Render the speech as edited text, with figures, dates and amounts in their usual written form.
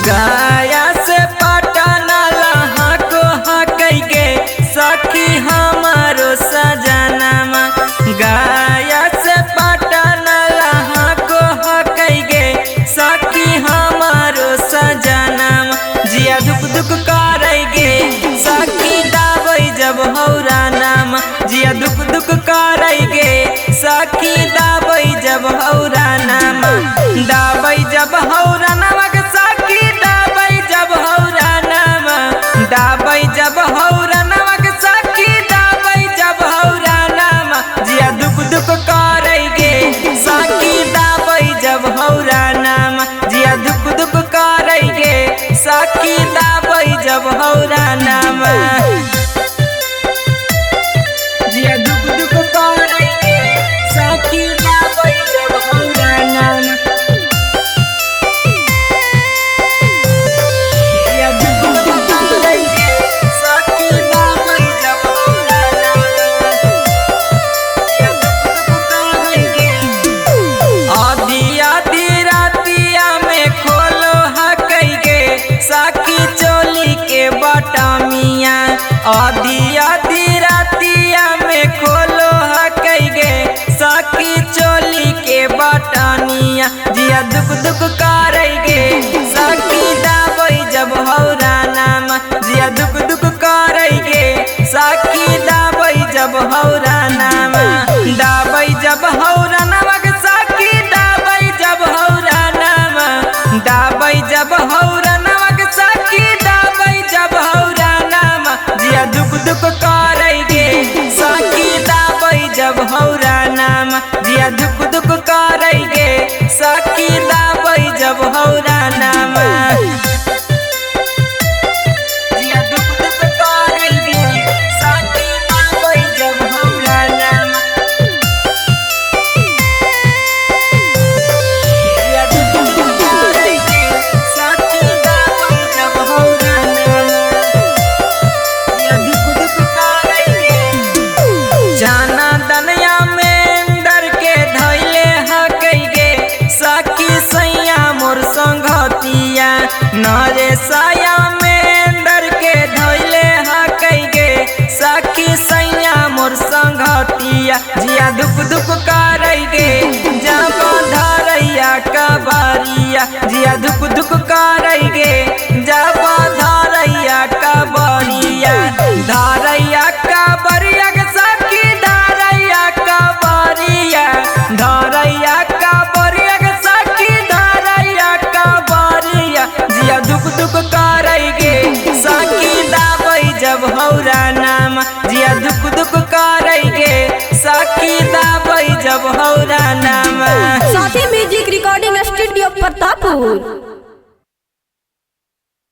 गाया से पटन लहाको हकई गे सखी हमारो सजनमा। गाया से पटन लहाको हकई गे सखी हमारो सजनमा। जिया दुख दुख करई गे सखी दाबई जब हौरा नाम। जिया दुख दुख करई गे सखी दाबई जब हौरा नाम। दाबई जब हौरा नाम दाबई जब हौरा नमक सखी दाबई जब हौरा नाम। जिया दुख दुख करई गे सखी दाबई जब हौरा नाम। जिया दुख दुख करई गे सखी दाबई जब हौरा नाम। जिया दुख दुख करई गे सखी दाबई जब हौरा नाम। सखी चोली के बटमिया आधी आधी रातिया में खोलो हकई गे सखी चोली के बटनिया। जिया दुख दुख करई गे सखी दाबई जब हौरा नाम। जिया दुख दुख करई गे सखी दाबई जब हौरा नाम। दाबई जब हौरा नामक सखी दाबई जब हौरा नाम। दाबई जब हौरा सखी दाबई जब हौरा नाम। जिया दुख दुख करई गे सखी दाबई जब हौरा नाम। जिया दुख दुख करई गे सखी दाबई जब हौरा नाम। जिया दुख दुख करई गे सखी दाबई जब हौरा नाम। जिया दुख दुख करई गे सखी दाबई जब हौरा नाम। जिया दुख दुख करई गे जाना दनिया में डर के धैले हकई गे सखी सैया मोर संगतिया। नरे साया में डर के धैले हकई गे सखी सैया मोर संगतिया। जिया दुख दुख करई गे जब धरैया कबरिया। जिया दुख दुख करई गे जब धरैया कबरिया। धरैया कबरिया के सखी धरैया कबरिया। धरैया कबरिया के सखी धरैया कबरिया। जिया दुख दुख करई गे सखी दाबई जब हौरा नाम। जिया दुख दुख करई गे सखी दाबई जब हौरा नाम। साथी म्यूजिक रिकॉर्डिंग स्टूडियो प्रतापपुर।